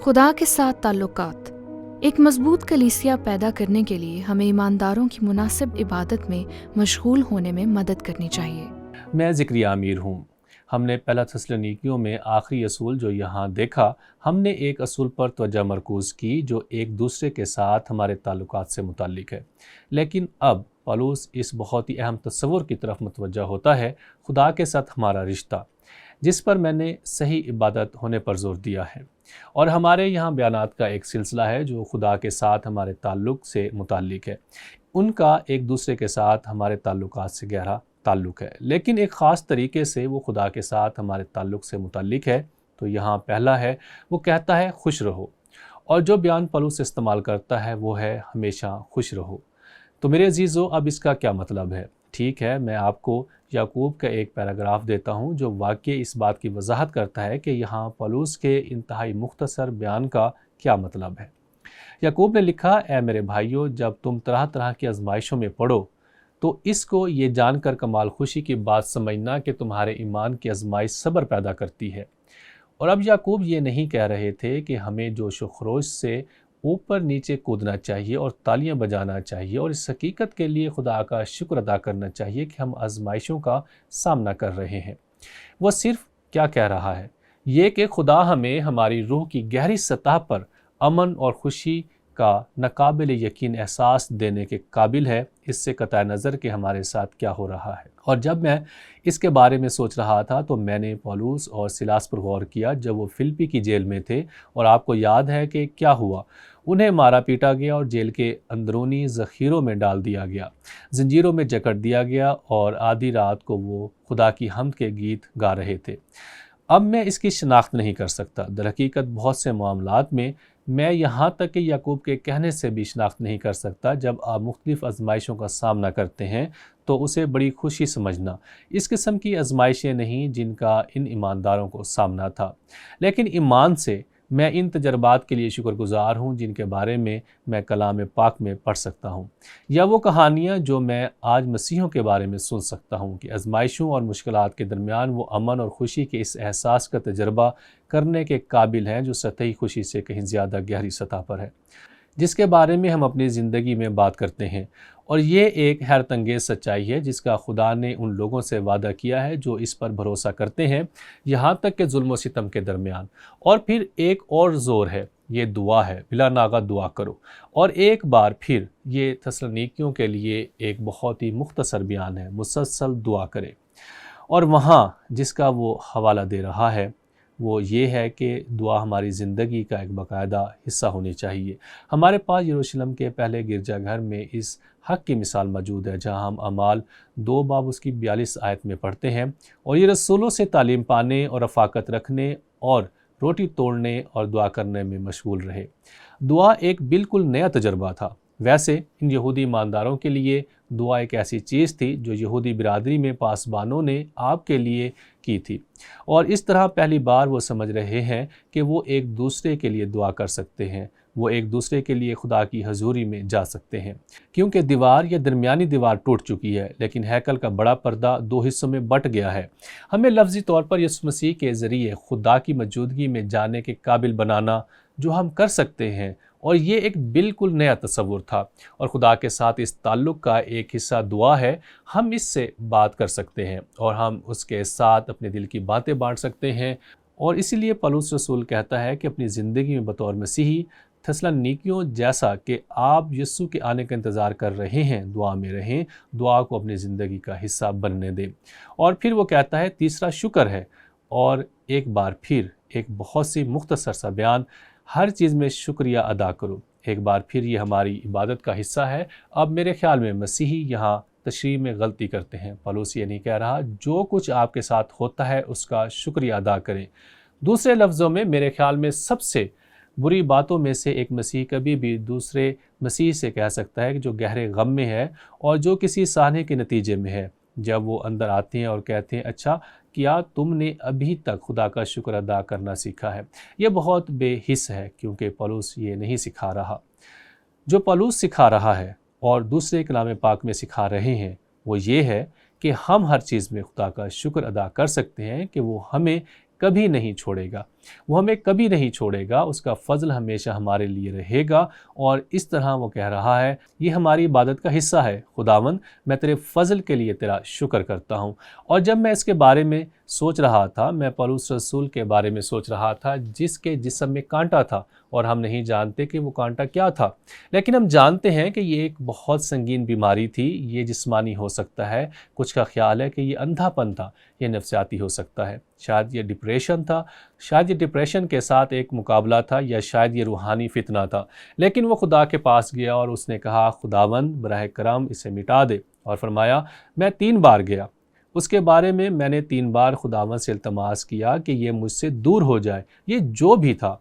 خدا کے ساتھ تعلقات۔ ایک مضبوط کلیسیا پیدا کرنے کے لیے ہمیں ایمانداروں کی مناسب عبادت میں مشغول ہونے میں مدد کرنی چاہیے۔ میں زکریا امیر ہوں۔ ہم نے پہلا تھسلنیکیوں میں آخری اصول جو یہاں دیکھا، ہم نے ایک اصول پر توجہ مرکوز کی جو ایک دوسرے کے ساتھ ہمارے تعلقات سے متعلق ہے۔ لیکن اب پولس اس بہت ہی اہم تصور کی طرف متوجہ ہوتا ہے، خدا کے ساتھ ہمارا رشتہ، جس پر میں نے صحیح عبادت ہونے پر زور دیا ہے۔ اور ہمارے یہاں بیانات کا ایک سلسلہ ہے جو خدا کے ساتھ ہمارے تعلق سے متعلق ہے۔ ان کا ایک دوسرے کے ساتھ ہمارے تعلقات سے گہرا تعلق ہے، لیکن ایک خاص طریقے سے وہ خدا کے ساتھ ہمارے تعلق سے متعلق ہے۔ تو یہاں پہلا ہے، وہ کہتا ہے خوش رہو، اور جو بیان پولس استعمال کرتا ہے وہ ہے ہمیشہ خوش رہو۔ تو میرے عزیزو، اب اس کا کیا مطلب ہے؟ ٹھیک ہے، میں آپ کو یعقوب کا ایک پیراگراف دیتا ہوں جو واقعی اس بات کی وضاحت کرتا ہے کہ یہاں پولس کے انتہائی مختصر بیان کا کیا مطلب ہے۔ یعقوب نے لکھا، اے میرے بھائیو، جب تم طرح طرح کی آزمائشوں میں پڑو تو اس کو یہ جان کر کمال خوشی کی بات سمجھنا کہ تمہارے ایمان کی آزمائش صبر پیدا کرتی ہے۔ اور اب یعقوب یہ نہیں کہہ رہے تھے کہ ہمیں جوش و خروش سے اوپر نیچے کودنا چاہیے اور تالیاں بجانا چاہیے اور اس حقیقت کے لیے خدا کا شکر ادا کرنا چاہیے کہ ہم آزمائشوں کا سامنا کر رہے ہیں۔ وہ صرف کیا کہہ رہا ہے؟ یہ کہ خدا ہمیں ہماری روح کی گہری سطح پر امن اور خوشی کا ناقابل یقین احساس دینے کے قابل ہے، اس سے قطع نظر کہ ہمارے ساتھ کیا ہو رہا ہے۔ اور جب میں اس کے بارے میں سوچ رہا تھا تو میں نے پولس اور سیلاس پر غور کیا جب وہ فلپی کی جیل میں تھے، اور آپ کو یاد ہے کہ کیا ہوا؟ انہیں مارا پیٹا گیا اور جیل کے اندرونی ذخیروں میں ڈال دیا گیا، زنجیروں میں جکڑ دیا گیا، اور آدھی رات کو وہ خدا کی حمد کے گیت گا رہے تھے۔ اب میں اس کی شناخت نہیں کر سکتا۔ در حقیقت بہت سے معاملات میں میں یہاں تک کہ یعقوب کے کہنے سے بھی شناخت نہیں کر سکتا۔ جب آپ مختلف آزمائشوں کا سامنا کرتے ہیں تو اسے بڑی خوشی سمجھنا، اس قسم کی آزمائشیں نہیں جن کا ان ایمانداروں کو سامنا تھا، لیکن ایمان سے میں ان تجربات کے لیے شکر گزار ہوں جن کے بارے میں کلام پاک میں پڑھ سکتا ہوں، یا وہ کہانیاں جو میں آج مسیحوں کے بارے میں سن سکتا ہوں کہ آزمائشوں اور مشکلات کے درمیان وہ امن اور خوشی کے اس احساس کا تجربہ کرنے کے قابل ہیں جو سطحی خوشی سے کہیں زیادہ گہری سطح پر ہے، جس کے بارے میں ہم اپنی زندگی میں بات کرتے ہیں۔ اور یہ ایک حیرت انگیز سچائی ہے جس کا خدا نے ان لوگوں سے وعدہ کیا ہے جو اس پر بھروسہ کرتے ہیں، یہاں تک کہ ظلم و ستم کے درمیان۔ اور پھر ایک اور زور ہے، یہ دعا ہے، بلا ناغہ دعا کرو۔ اور ایک بار پھر یہ تھسلنیکیوں کے لیے ایک بہت ہی مختصر بیان ہے، مسلسل دعا کرے۔ اور وہاں جس کا وہ حوالہ دے رہا ہے وہ یہ ہے کہ دعا ہماری زندگی کا ایک باقاعدہ حصہ ہونی چاہیے۔ ہمارے پاس یروشلم کے پہلے گرجا گھر میں اس حق کی مثال موجود ہے جہاں ہم اعمال 2 باب اس کی 42 آیت میں پڑھتے ہیں، اور یہ رسولوں سے تعلیم پانے اور رفاقت رکھنے اور روٹی توڑنے اور دعا کرنے میں مشغول رہے۔ دعا ایک بالکل نیا تجربہ تھا۔ ویسے ان یہودی ایمانداروں کے لیے دعا ایک ایسی چیز تھی جو یہودی برادری میں پاسبانوں نے آپ کے لیے کی تھی، اور اس طرح پہلی بار وہ سمجھ رہے ہیں کہ وہ ایک دوسرے کے لیے دعا کر سکتے ہیں، وہ ایک دوسرے کے لیے خدا کی حضوری میں جا سکتے ہیں، کیونکہ دیوار یا درمیانی دیوار ٹوٹ چکی ہے، لیکن ہیکل کا بڑا پردہ 2 حصوں میں بٹ گیا ہے۔ ہمیں لفظی طور پر یسوع مسیح کے ذریعے خدا کی موجودگی میں جانے کے قابل بنانا جو ہم کر سکتے ہیں، اور یہ ایک بالکل نیا تصور تھا، اور خدا کے ساتھ اس تعلق کا ایک حصہ دعا ہے۔ ہم اس سے بات کر سکتے ہیں اور ہم اس کے ساتھ اپنے دل کی باتیں بانٹ سکتے ہیں، اور اسی لیے پولس رسول کہتا ہے کہ اپنی زندگی میں بطور مسیحی تھسلنیکیوں جیسا کہ آپ یسوع کے آنے کا انتظار کر رہے ہیں دعا میں رہیں، دعا کو اپنی زندگی کا حصہ بننے دیں۔ اور پھر وہ کہتا ہے تیسرا شکر ہے، اور ایک بار پھر ایک بہت سی مختصر سا بیان، ہر چیز میں شکریہ ادا کرو۔ ایک بار پھر یہ ہماری عبادت کا حصہ ہے۔ اب میرے خیال میں مسیحی یہاں تشریح میں غلطی کرتے ہیں۔ پولس یہ نہیں کہہ رہا جو کچھ آپ کے ساتھ ہوتا ہے اس کا شکریہ ادا کریں۔ دوسرے لفظوں میں میرے خیال میں سب سے بری باتوں میں سے ایک مسیح کبھی بھی دوسرے مسیح سے کہہ سکتا ہے کہ جو گہرے غم میں ہے اور جو کسی سانحے کے نتیجے میں ہے، جب وہ اندر آتے ہیں اور کہتے ہیں اچھا کیا تم نے ابھی تک خدا کا شکر ادا کرنا سیکھا ہے؟ یہ بہت بے حس ہے، کیونکہ پولس یہ نہیں سکھا رہا۔ جو پولس سکھا رہا ہے اور دوسرے کلام پاک میں سکھا رہے ہیں وہ یہ ہے کہ ہم ہر چیز میں خدا کا شکر ادا کر سکتے ہیں کہ وہ ہمیں کبھی نہیں چھوڑے گا، وہ ہمیں کبھی نہیں چھوڑے گا، اس کا فضل ہمیشہ ہمارے لیے رہے گا، اور اس طرح وہ کہہ رہا ہے یہ ہماری عبادت کا حصہ ہے۔ خداوند میں تیرے فضل کے لیے تیرا شکر کرتا ہوں۔ اور جب میں اس کے بارے میں سوچ رہا تھا، میں پولس رسول کے بارے میں سوچ رہا تھا جس کے جسم میں کانٹا تھا، اور ہم نہیں جانتے کہ وہ کانٹا کیا تھا، لیکن ہم جانتے ہیں کہ یہ ایک بہت سنگین بیماری تھی۔ یہ جسمانی ہو سکتا ہے، کچھ کا خیال ہے کہ یہ اندھا پن تھا، یہ نفسیاتی ہو سکتا ہے، شاید یہ ڈپریشن تھا، شاید یہ ڈپریشن کے ساتھ ایک مقابلہ تھا، یا شاید یہ روحانی فتنہ تھا۔ لیکن وہ خدا کے پاس گیا اور اس نے کہا خداوند براہ کرم اسے مٹا دے، اور فرمایا میں 3 بار گیا، اس کے بارے میں نے 3 بار خداوند سے التماس کیا کہ یہ مجھ سے دور ہو جائے، یہ جو بھی تھا۔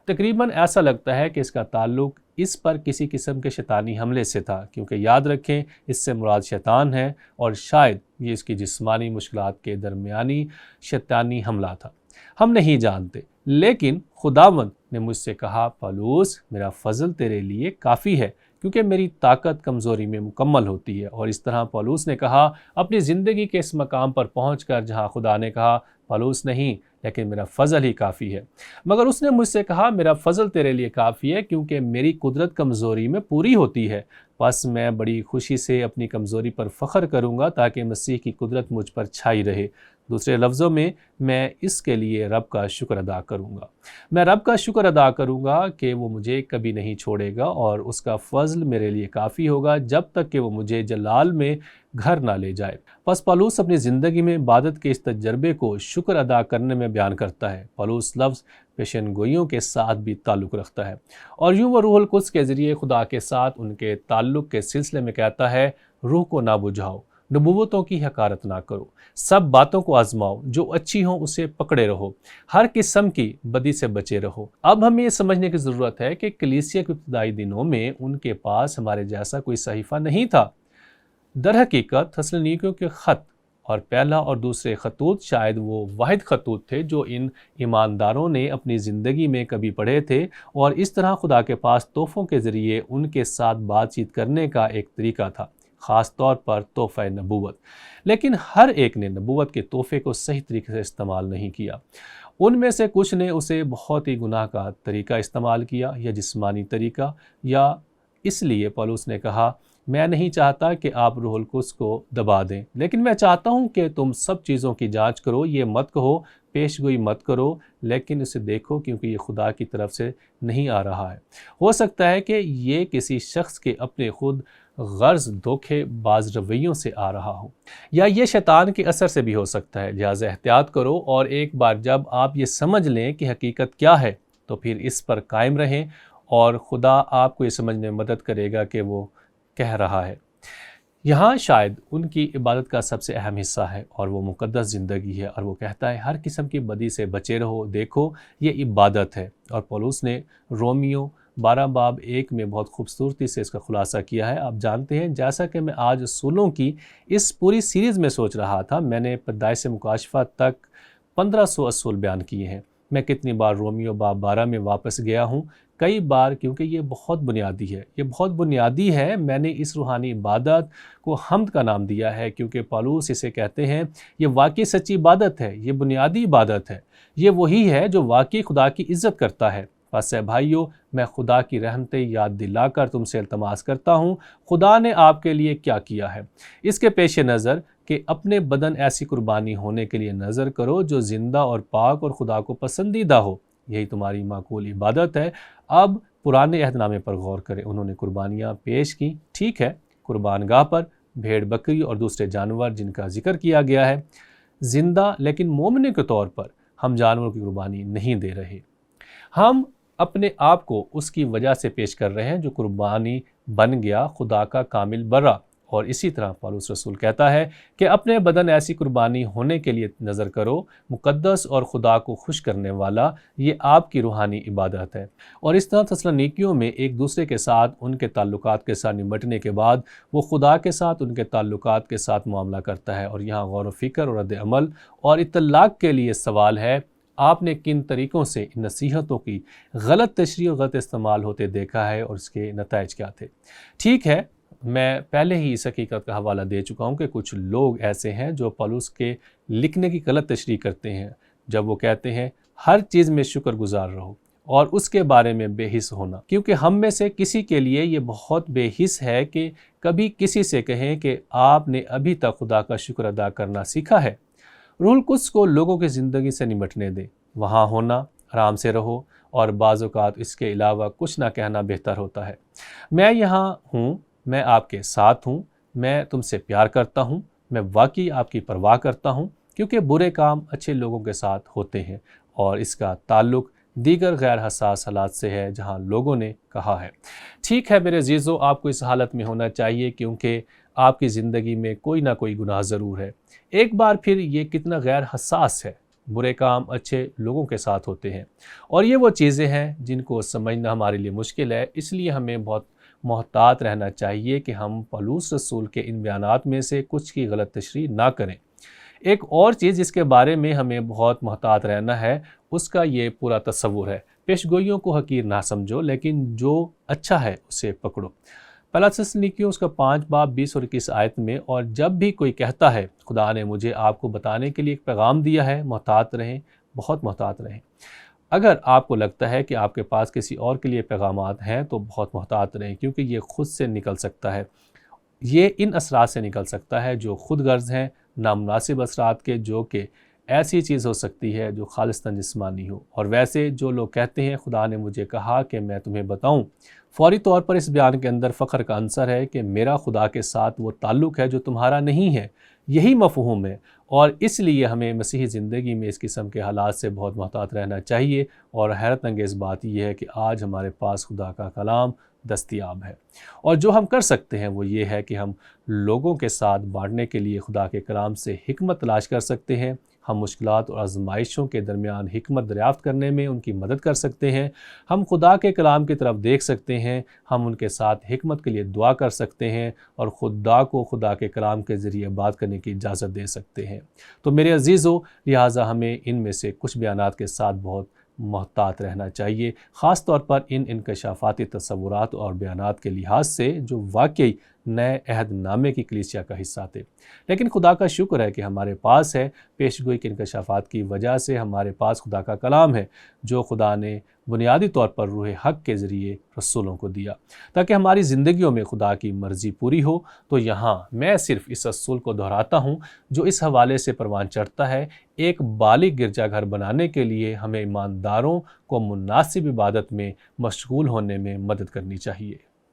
تقریباً ایسا لگتا ہے کہ اس کا تعلق اس پر کسی قسم کے شیطانی حملے سے تھا، کیونکہ یاد رکھیں اس سے مراد شیطان ہے، اور شاید یہ اس کی جسمانی مشکلات کے درمیانی شیطانی حملہ تھا، ہم نہیں جانتے۔ لیکن خداوند نے مجھ سے کہا پولس میرا فضل تیرے لیے کافی ہے، کیونکہ میری طاقت کمزوری میں مکمل ہوتی ہے۔ اور اس طرح پولس نے کہا اپنی زندگی کے اس مقام پر پہنچ کر جہاں خدا نے کہا پولس نہیں لیکن میرا فضل ہی کافی ہے، مگر اس نے مجھ سے کہا میرا فضل تیرے لیے کافی ہے کیونکہ میری قدرت کمزوری میں پوری ہوتی ہے، بس میں بڑی خوشی سے اپنی کمزوری پر فخر کروں گا تاکہ مسیح کی قدرت مجھ پر چھائی رہے۔ دوسرے لفظوں میں اس کے لیے رب کا شکر ادا کروں گا، میں رب کا شکر ادا کروں گا کہ وہ مجھے کبھی نہیں چھوڑے گا، اور اس کا فضل میرے لیے کافی ہوگا جب تک کہ وہ مجھے جلال میں گھر نہ لے جائے۔ پس پولس اپنی زندگی میں عبادت کے اس تجربے کو شکر ادا کرنے میں بیان کرتا ہے۔ پولس لفظ پیشن گوئیوں کے ساتھ بھی تعلق رکھتا ہے، اور یوں وہ روح القدس کے ذریعے خدا کے ساتھ ان کے تعلق کے سلسلے میں کہتا ہے روح کو نہ بجھاؤ، نبوتوں کی حقارت نہ کرو، سب باتوں کو آزماؤ، جو اچھی ہوں اسے پکڑے رہو، ہر قسم کی بدی سے بچے رہو۔ اب ہمیں یہ سمجھنے کی ضرورت ہے کہ کلیسیا کے ابتدائی دنوں میں ان کے پاس ہمارے جیسا کوئی صحیفہ نہیں تھا۔ در حقیقت تھسلنیکیوں کے خط اور پہلا اور دوسرے خطوط شاید وہ واحد خطوط تھے جو ان ایمانداروں نے اپنی زندگی میں کبھی پڑھے تھے، اور اس طرح خدا کے پاس تحفوں کے ذریعے ان کے ساتھ بات چیت کرنے کا ایک طریقہ تھا، خاص طور پر تحفہ نبوت۔ لیکن ہر ایک نے نبوت کے تحفے کو صحیح طریقے سے استعمال نہیں کیا۔ ان میں سے کچھ نے اسے بہت ہی گناہ کا طریقہ استعمال کیا، یا جسمانی طریقہ، یا اس لیے پولس نے کہا میں نہیں چاہتا کہ آپ روح القدس کو دبا دیں، لیکن میں چاہتا ہوں کہ تم سب چیزوں کی جانچ کرو، یہ مت کہو پیش گوئی مت کرو، لیکن اسے دیکھو کیونکہ یہ خدا کی طرف سے نہیں آ رہا ہے۔ ہو سکتا ہے کہ یہ کسی شخص کے اپنے خود غرض دھوکے باز رویوں سے آ رہا ہو، یا یہ شیطان کے اثر سے بھی ہو سکتا ہے، لہٰذا احتیاط کرو، اور ایک بار جب آپ یہ سمجھ لیں کہ حقیقت کیا ہے تو پھر اس پر قائم رہیں، اور خدا آپ کو یہ سمجھنے میں مدد کرے گا کہ وہ کہہ رہا ہے۔ یہاں شاید ان کی عبادت کا سب سے اہم حصہ ہے، اور وہ مقدس زندگی ہے، اور وہ کہتا ہے ہر قسم کی بدی سے بچے رہو، دیکھو یہ عبادت ہے۔ اور پولس نے رومیو 12 باب 1 میں بہت خوبصورتی سے اس کا خلاصہ کیا ہے۔ آپ جانتے ہیں جیسا کہ میں آج اصولوں کی اس پوری سیریز میں سوچ رہا تھا، میں نے پیدائش سے مکاشفہ تک 1500 اصول بیان کیے ہیں۔ میں کتنی بار رومیو باب 12 میں واپس گیا ہوں، کئی بار، کیونکہ یہ بہت بنیادی ہے، یہ بہت بنیادی ہے۔ میں نے اس روحانی عبادت کو حمد کا نام دیا ہے کیونکہ پولس اسے کہتے ہیں یہ واقعی سچی عبادت ہے، یہ بنیادی عبادت ہے، یہ وہی ہے جو واقعی خدا کی عزت کرتا ہے۔ پس اے بھائیو، میں خدا کی رحمتیں یاد دلا کر تم سے التماس کرتا ہوں، خدا نے آپ کے لیے کیا کیا ہے، اس کے پیش نظر کہ اپنے بدن ایسی قربانی ہونے کے لیے نظر کرو جو زندہ اور پاک اور خدا کو پسندیدہ ہو، یہی تمہاری معقول عبادت ہے۔ اب پرانے عہد نامے پر غور کریں، انہوں نے قربانیاں پیش کی، ٹھیک ہے، قربان گاہ پر بھیڑ بکری اور دوسرے جانور جن کا ذکر کیا گیا ہے، زندہ لیکن مومن کے طور پر ہم جانوروں کی قربانی نہیں دے رہے، ہم اپنے آپ کو اس کی وجہ سے پیش کر رہے ہیں جو قربانی بن گیا، خدا کا کامل برا۔ اور اسی طرح پولس رسول کہتا ہے کہ اپنے بدن ایسی قربانی ہونے کے لیے نظر کرو، مقدس اور خدا کو خوش کرنے والا، یہ آپ کی روحانی عبادت ہے۔ اور اس طرح تھسلنیکیوں میں ایک دوسرے کے ساتھ ان کے تعلقات کے ساتھ نمٹنے کے بعد وہ خدا کے ساتھ ان کے تعلقات کے ساتھ معاملہ کرتا ہے، اور یہاں غور و فکر اور رد عمل اور اطلاق کے لیے سوال ہے آپ نے کن طریقوں سے ان نصیحتوں کی غلط تشریح اور غلط استعمال ہوتے دیکھا ہے، اور اس کے نتائج کیا تھے؟ ٹھیک ہے، میں پہلے ہی اس حقیقت کا حوالہ دے چکا ہوں کہ کچھ لوگ ایسے ہیں جو پولس کے لکھنے کی غلط تشریح کرتے ہیں، جب وہ کہتے ہیں ہر چیز میں شکر گزار رہو اور اس کے بارے میں بے حس ہونا، کیونکہ ہم میں سے کسی کے لیے یہ بہت بے حس ہے کہ کبھی کسی سے کہیں کہ آپ نے ابھی تک خدا کا شکر ادا کرنا سیکھا ہے۔ روح القدس کو لوگوں کی زندگی سے نمٹنے دیں، وہاں ہونا، آرام سے رہو، اور بعض اوقات اس کے علاوہ کچھ نہ کہنا بہتر ہوتا ہے۔ میں یہاں ہوں، میں آپ کے ساتھ ہوں، میں تم سے پیار کرتا ہوں، میں واقعی آپ کی پرواہ کرتا ہوں، کیونکہ برے کام اچھے لوگوں کے ساتھ ہوتے ہیں اور اس کا تعلق دیگر غیر حساس حالات سے ہے جہاں لوگوں نے کہا ہے۔ ٹھیک ہے میرے عزیزو، آپ کو اس حالت میں ہونا چاہیے کیونکہ آپ کی زندگی میں کوئی نہ کوئی گناہ ضرور ہے۔ ایک بار پھر یہ کتنا غیر حساس ہے، برے کام اچھے لوگوں کے ساتھ ہوتے ہیں، اور یہ وہ چیزیں ہیں جن کو سمجھنا ہمارے لیے مشکل ہے۔ اس لیے ہمیں بہت محتاط رہنا چاہیے کہ ہم پولس رسول کے ان بیانات میں سے کچھ کی غلط تشریح نہ کریں۔ ایک اور چیز جس کے بارے میں ہمیں بہت محتاط رہنا ہے، اس کا یہ پورا تصور ہے۔ پیش گوئیوں کو حقیر نہ سمجھو، لیکن جو اچھا ہے اسے پکڑو۔ پہلا تسلنیکیوں اس کا 5 باب 20 اور 21 آیت میں، اور جب بھی کوئی کہتا ہے خدا نے مجھے آپ کو بتانے کے لیے ایک پیغام دیا ہے، محتاط رہیں، بہت محتاط رہیں۔ اگر آپ کو لگتا ہے کہ آپ کے پاس کسی اور کے لیے پیغامات ہیں تو بہت محتاط رہیں، کیونکہ یہ خود سے نکل سکتا ہے، یہ ان اثرات سے نکل سکتا ہے جو خود غرض ہیں، نامناسب اثرات کے، جو کہ ایسی چیز ہو سکتی ہے جو خالصتاً جسمانی ہو۔ اور ویسے جو لوگ کہتے ہیں خدا نے مجھے کہا کہ میں تمہیں بتاؤں، فوری طور پر اس بیان کے اندر فخر کا عنصر ہے کہ میرا خدا کے ساتھ وہ تعلق ہے جو تمہارا نہیں ہے، یہی مفہوم ہے، اور اس لیے ہمیں مسیحی زندگی میں اس قسم کے حالات سے بہت محتاط رہنا چاہیے۔ اور حیرت انگیز بات یہ ہے کہ آج ہمارے پاس خدا کا کلام دستیاب ہے، اور جو ہم کر سکتے ہیں وہ یہ ہے کہ ہم لوگوں کے ساتھ بانٹنے کے لیے خدا کے کلام سے حکمت تلاش کر سکتے ہیں۔ ہم مشکلات اور آزمائشوں کے درمیان حکمت دریافت کرنے میں ان کی مدد کر سکتے ہیں۔ ہم خدا کے کلام کی طرف دیکھ سکتے ہیں، ہم ان کے ساتھ حکمت کے لیے دعا کر سکتے ہیں، اور خدا کو خدا کے کلام کے ذریعے بات کرنے کی اجازت دے سکتے ہیں۔ تو میرے عزیزو، لہٰذا ہمیں ان میں سے کچھ بیانات کے ساتھ بہت محتاط رہنا چاہیے، خاص طور پر ان انکشافاتی تصورات اور بیانات کے لحاظ سے جو واقعی نئے عہد نامے کی کلیسیا کا حصہ تھے۔ لیکن خدا کا شکر ہے کہ ہمارے پاس ہے، پیش گوئی کے انکشافات کی وجہ سے ہمارے پاس خدا کا کلام ہے جو خدا نے بنیادی طور پر روح حق کے ذریعے رسولوں کو دیا تاکہ ہماری زندگیوں میں خدا کی مرضی پوری ہو۔ تو یہاں میں صرف اس اصول کو دہراتا ہوں جو اس حوالے سے پروان چڑھتا ہے، ایک بالغ گرجا گھر بنانے کے لیے ہمیں ایمانداروں کو مناسب عبادت میں مشغول ہونے میں مدد کرنی چاہیے۔